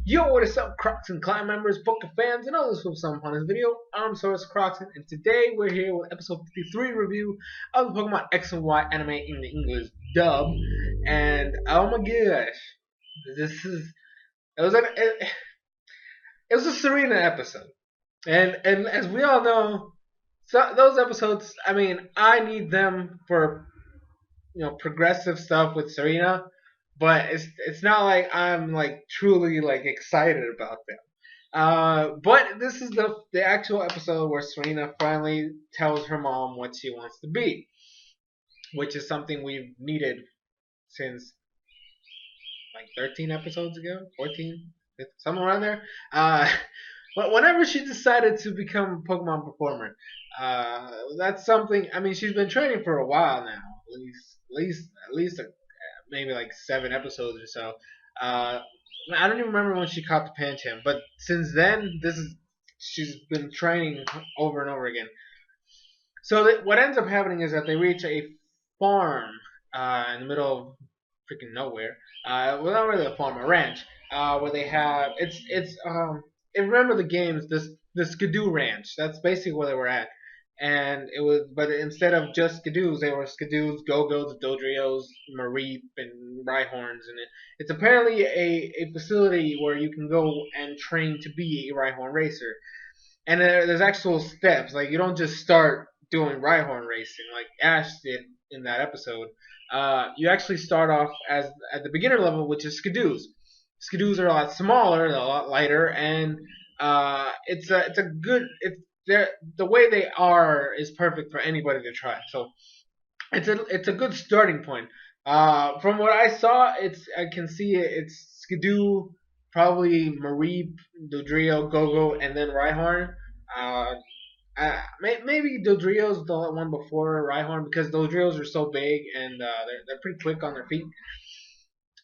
Yo, what is up, Crocs and Clan members, Poker fans, and others who have some fun in this video? I'm SoresanCrockxen, and today we're here with episode 53 review of the Pokemon X and Y anime in the English dub. And oh my gosh, this is it was a Serena episode, and as we all know, so those episodes. I mean, I need them for progressive stuff with Serena, but it's not like I'm like truly like excited about them. But this is the actual episode where Serena finally tells her mom what she wants to be, which is something we've needed since like 13 episodes ago, 14, somewhere around there. But whenever she decided to become a Pokemon performer, that's something. I mean, she's been training for a while now, at least maybe like 7 episodes or so. Uh, I don't even remember when she caught the Pancham, but since then, she's been training over and over again. So what ends up happening is that they reach a farm in the middle of freaking nowhere. Well, not really a farm, a ranch, where they have if you remember the games, the Skidoo Ranch. That's basically where they were at. And it was, but instead of just Skidoos, they were Skidoos, Go-Go's, Dodrios, Mareep, and Rhyhorns. And it's apparently a facility where you can go and train to be a Rhyhorn racer. And there's actual steps. Like, you don't just start doing Rhyhorn racing like Ash did in that episode. You actually start off as at the beginner level, which is Skidoos. Skidoos are a lot smaller, they're a lot lighter, and it's a good the way they are is perfect for anybody to try. So it's a good starting point. From what I saw, I can see it's Skidoo, probably Mareep, Dodrio, Go-Go, and then Rhyhorn. Maybe Dodrio's the one before Rhyhorn because Dodrios are so big and they're pretty quick on their feet.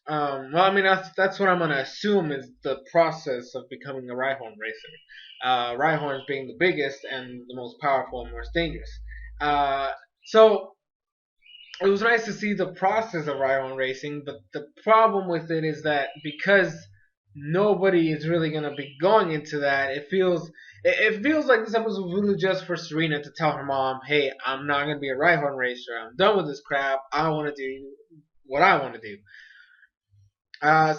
Well, I mean that's what I'm gonna assume is the process of becoming a Rhyhorn racer. Rhyhorns being the biggest and the most powerful and most dangerous. So it was nice to see the process of Rhyhorn racing, but the problem with it is that because nobody is really gonna be going into that, it feels like this episode was really just for Serena to tell her mom, "Hey, I'm not gonna be a Rhyhorn racer. I'm done with this crap. I want to do what I want to do."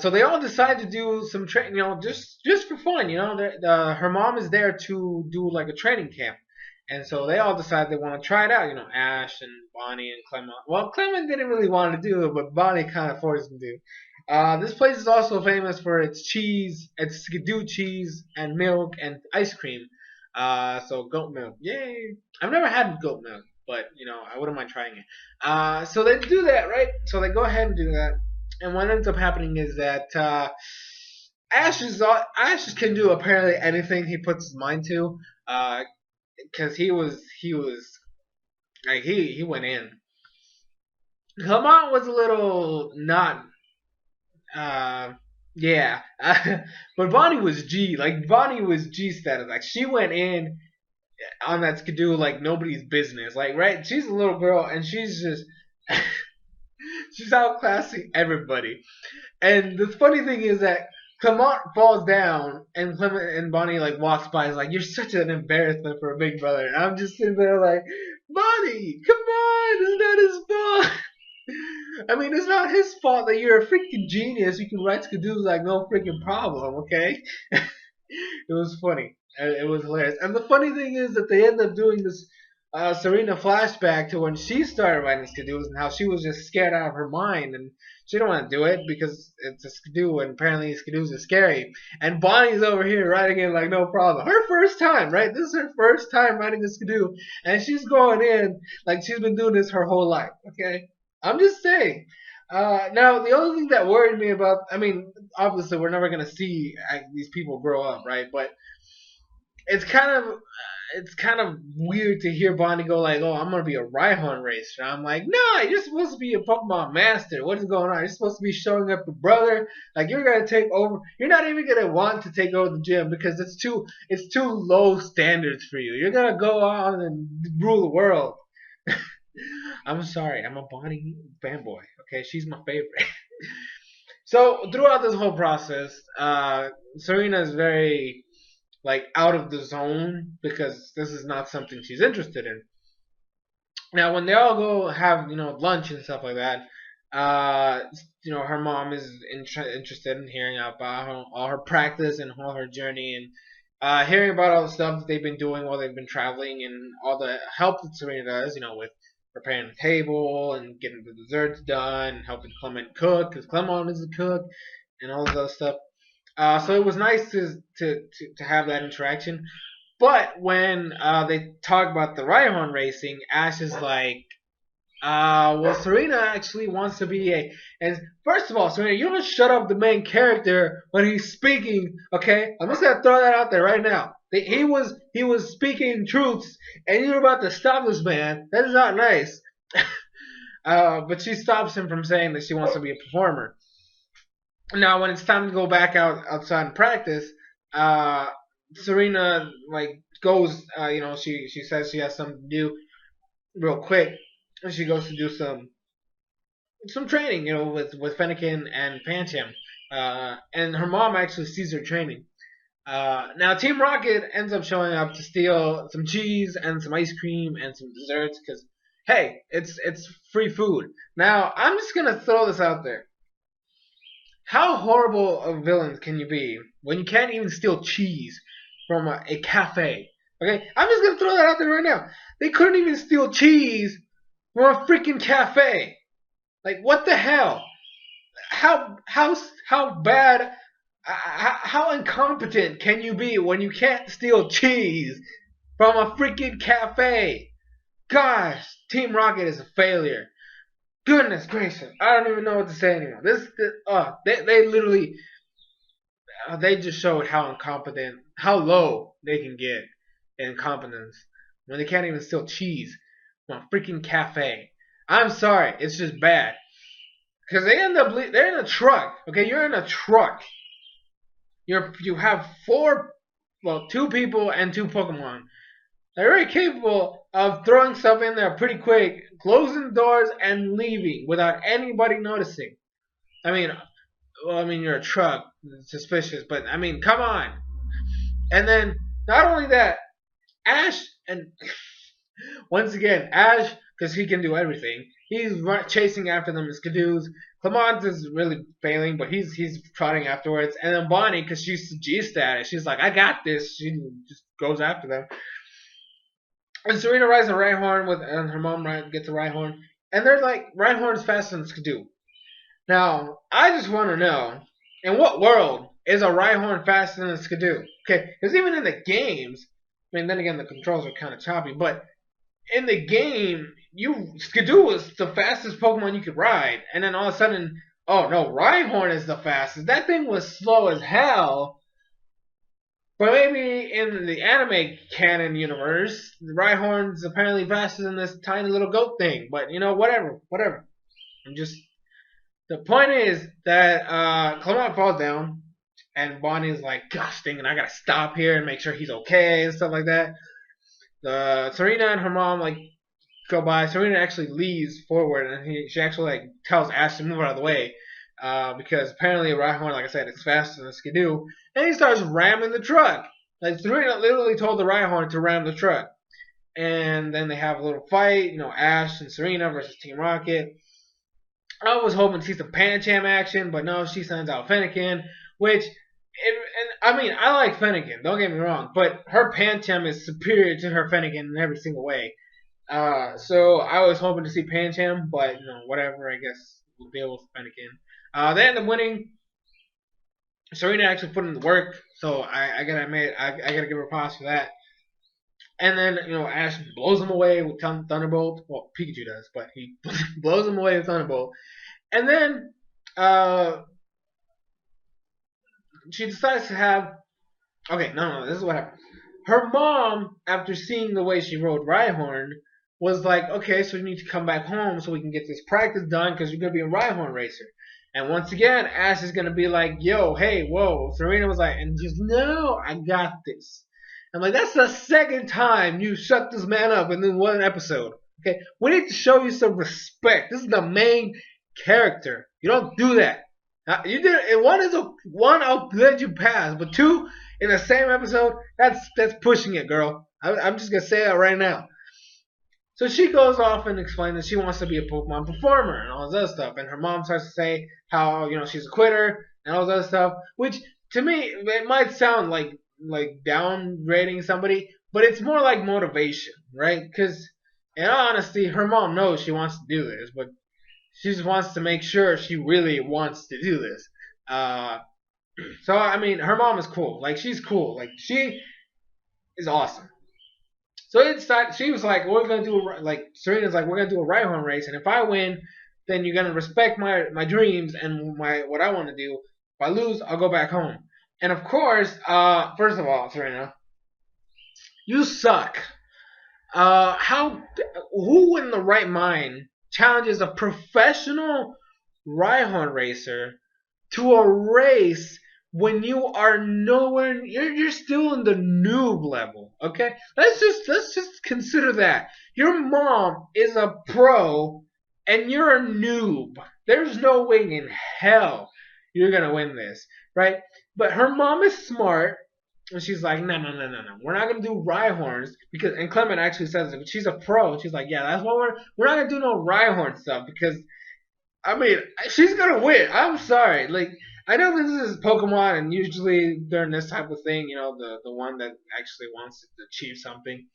So they all decide to do some training, just for fun. Her mom is there to do like a training camp, and so they all decide they want to try it out. Ash and Bonnie and Clement. Well, Clement didn't really want to do it, but Bonnie kind of forced him to. This place is also famous for its cheese, its Skidoo cheese and milk and ice cream. So goat milk, yay! I've never had goat milk, but I wouldn't mind trying it. So they do that, right? So they go ahead and do that. And what ends up happening is that Ash can do apparently anything he puts his mind to, because he was like he went in. Clement was a little not, yeah, but Bonnie was G, like Bonnie was G status, like she went in on that Skidoo like nobody's business, like right, she's a little girl and she's just. She's outclassing everybody. And the funny thing is that Clement falls down and Clement and Bonnie like walks by and is like, "You're such an embarrassment for a big brother." And I'm just sitting there like, "Bonnie, come on, it's not his fault." I mean, it's not his fault that you're a freaking genius. You can write Skidoos like no freaking problem, okay? It was funny. It was hilarious. And the funny thing is that they end up doing this Serena flashback to when she started writing Skidoos and how she was just scared out of her mind and she didn't want to do it because it's a Skidoo and apparently Skidoos are scary. And Bonnie's over here writing it like no problem. Her first time, right? This is her first time writing a Skidoo and she's going in like she's been doing this her whole life, okay? I'm just saying. Now, the only thing that worried me about, I mean, obviously we're never going to see these people grow up, right? But it's kind of weird to hear Bonnie go like, "Oh, I'm gonna be a Rhyhorn racer." I'm like, "No, you're supposed to be a Pokemon master. What is going on? You're supposed to be showing up your brother. Like you're gonna take over. You're not even gonna want to take over the gym because it's too low standards for you. You're gonna go on and rule the world." I'm sorry, I'm a Bonnie fanboy. Okay, she's my favorite. So throughout this whole process, Serena is very like out of the zone because this is not something she's interested in. Now, when they all go have lunch and stuff like that, uh, her mom is interested in hearing about all her practice and all her journey and hearing about all the stuff that they've been doing while they've been traveling and all the help that Serena does, with preparing the table and getting the desserts done, and helping Clement cook because Clement is a cook and all of those stuff. So it was nice to have that interaction. But when they talk about the Rhyhorn racing, Ash is like, well, Serena actually wants to be a. And first of all, Serena, you don't shut up the main character when he's speaking. Okay, I'm just gonna throw that out there right now. He was speaking truths, and you're about to stop this man. That is not nice. But she stops him from saying that she wants to be a performer. Now, when it's time to go back outside and practice, Serena like goes. She says she has something to do real quick, and she goes to do some training, with Fennekin and Pancham. And her mom actually sees her training. Now Team Rocket ends up showing up to steal some cheese and some ice cream and some desserts because hey, it's free food. Now I'm just gonna throw this out there. How horrible of villains can you be when you can't even steal cheese from a cafe? Okay, I'm just gonna throw that out there right now. They couldn't even steal cheese from a freaking cafe. Like what the hell? How bad? How incompetent can you be when you can't steal cheese from a freaking cafe? Gosh, Team Rocket is a failure. Goodness gracious, I don't even know what to say anymore. They literally, they just showed how incompetent, how low they can get in incompetence when they can't even steal cheese from a freaking cafe. I'm sorry, it's just bad. Because they're in a truck. Okay, you're in a truck. You have two people and two Pokemon. They're very capable of throwing stuff in there pretty quick, closing doors and leaving without anybody noticing. I mean, you're a truck, it's suspicious, but I mean, come on. And then not only that, Ash and once again Ash, because he can do everything. He's chasing after them in Skidoos. Clement is really failing, but he's trotting afterwards. And then Bonnie, because she's G status, she's like, I got this. She just goes after them. And Serena rides a Rhyhorn and her mom gets a Rhyhorn. And they're like, Rhyhorn's faster than Skidoo. Now, I just want to know, in what world is a Rhyhorn faster than Skidoo? Okay, because even in the games, I mean, then again, the controls are kind of choppy, but in the game, Skidoo was the fastest Pokemon you could ride, and then all of a sudden, oh no, Rhyhorn is the fastest. That thing was slow as hell. But maybe in the anime canon universe, Rhyhorn's apparently faster than this tiny little goat thing. But whatever. The point is that Clement falls down, and Bonnie's like, gosh dang it, I gotta stop here and make sure he's okay and stuff like that. Serena and her mom go by. Serena actually leaves forward, and she actually tells Ash to move out of the way because apparently Rhyhorn, like I said, is faster than Skidoo, and he starts ramming the truck. Like Serena literally told the Rhyhorn to ram the truck, and then they have a little fight. Ash and Serena versus Team Rocket. I was hoping to see some Pancham action, but no, she sends out Fennekin, which. And I mean, I like Fennekin, don't get me wrong, but her Pancham is superior to her Fennekin in every single way. So I was hoping to see Pancham, but whatever, I guess we'll deal with Fennekin. They end up winning. Serena actually put in the work, so I gotta admit, I gotta give her props for that. And then, Ash blows him away with Thunderbolt. Well, Pikachu does, but he blows him away with Thunderbolt. And then, she decides to have. Okay, no, this is what happened. Her mom, after seeing the way she rode Rhyhorn, was like, okay, so you need to come back home so we can get this practice done because you're going to be a Rhyhorn racer. And once again, Ash is going to be like, yo, hey, whoa. Serena was like, and just, no, I got this. I'm like, that's the second time you shut this man up in one episode. Okay, we need to show you some respect. This is the main character. You don't do that. You did it. One. I'll let you pass, but two in the same episode. That's pushing it, girl. I'm just gonna say that right now. So she goes off and explains that she wants to be a Pokemon performer and all this other stuff. And her mom starts to say how she's a quitter and all this other stuff. Which to me it might sound like downgrading somebody, but it's more like motivation, right? Because in all honesty, her mom knows she wants to do this, but she just wants to make sure she really wants to do this. Uh, so I mean, her mom is cool. Like she's cool. Like she is awesome. So she was like, we're gonna do like Serena's like, we're gonna do a Rhyhorn race, and if I win, then you're gonna respect my dreams and my what I want to do. If I lose, I'll go back home. And of course, first of all, Serena, you suck. How who in the right mind challenges a professional Rhyhorn racer to a race when you are nowhere? You're still in the noob level. Okay, let's just consider that your mom is a pro and you're a noob. There's no way in hell you're gonna win this, right? But her mom is smart. And she's like, no. We're not gonna do Rhyhorns because, and Clement actually says it. But she's a pro. And she's like, yeah, that's what we're not gonna do no Rhyhorn stuff because I mean, she's gonna win. I'm sorry. Like, I know this is Pokemon, and usually during this type of thing, the one that actually wants to achieve something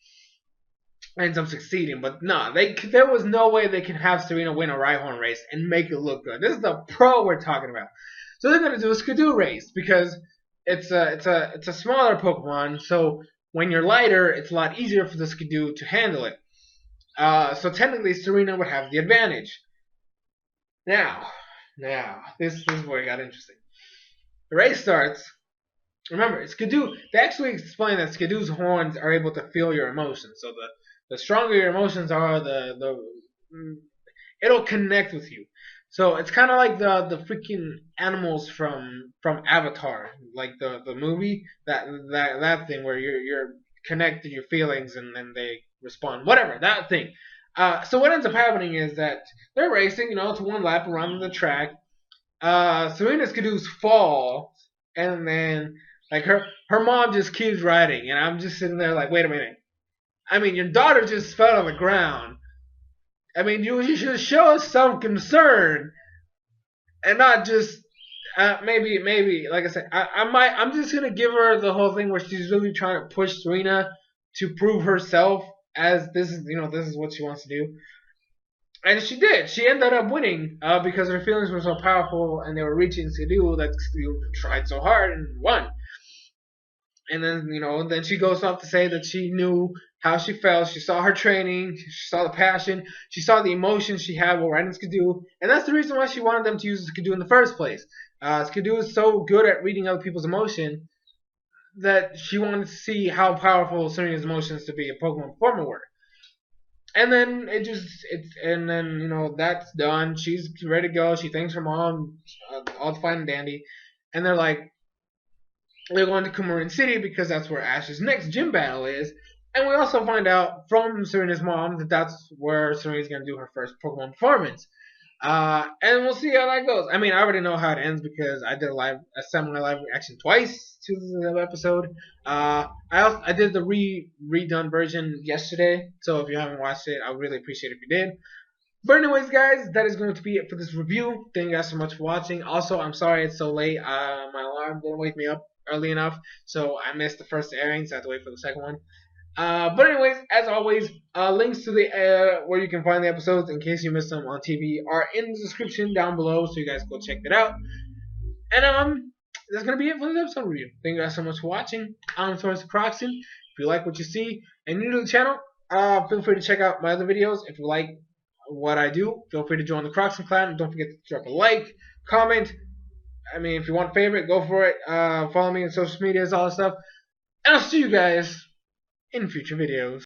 ends up succeeding. But nah, there was no way they can have Serena win a Rhyhorn race and make it look good. This is the pro we're talking about. So they're gonna do a Skidoo race because it's a smaller Pokemon. So when you're lighter, it's a lot easier for the Skidoo to handle it. So technically, Serena would have the advantage. Now, this is where it got interesting. The race starts. Remember, Skidoo. They actually explain that Skidoo's horns are able to feel your emotions. So the stronger your emotions are, it'll connect with you. So it's kind of like the freaking animals from Avatar, like the movie that thing where you're connected your feelings and then they respond. Whatever that thing. So what ends up happening is that they're racing, to one lap around the track. Serena's Skidoo's fall, and then like her mom just keeps riding, and I'm just sitting there like, wait a minute. I mean, your daughter just fell on the ground. I mean, you should show us some concern and not just maybe like I said, I'm just gonna give her the whole thing where she's really trying to push Serena to prove herself as this is what she wants to do. And she did. She ended up winning because her feelings were so powerful and they were reaching Skidoo that Skidoo tried so hard and won. And then she goes off to say that she knew how she felt. She saw her training. She saw the passion. She saw the emotion she had while riding Skidoo. And that's the reason why she wanted them to use Skidoo in the first place. Skidoo is so good at reading other people's emotion that she wanted to see how powerful Serena's emotions to be a Pokemon performer were. And then that's done. She's ready to go. She thanks her mom, all fine and dandy. And they're going to Kumarin City because that's where Ash's next gym battle is. And we also find out from Serena's mom that that's where Serena's going to do her first Pokemon performance. And we'll see how that goes. I mean, I already know how it ends because I did a semi-live reaction twice to the episode. I did the redone version yesterday, so if you haven't watched it, I would really appreciate it if you did. But anyways, guys, that is going to be it for this review. Thank you guys so much for watching. Also, I'm sorry it's so late. My alarm didn't wake me up early enough, so I missed the first airing, so I had to wait for the second one. But anyways, as always, links to the where you can find the episodes in case you missed them on TV are in the description down below, so you guys go check that out. And that's gonna be it for this episode review. Thank you guys so much for watching. I'm SoresanCrockxen. If you like what you see and you're new to the channel, feel free to check out my other videos. If you like what I do, feel free to join the Crockxen clan. Don't forget to drop a like, comment. I mean, if you want a favorite, go for it. Follow me on social medias, all that stuff. And I'll see you guys in future videos.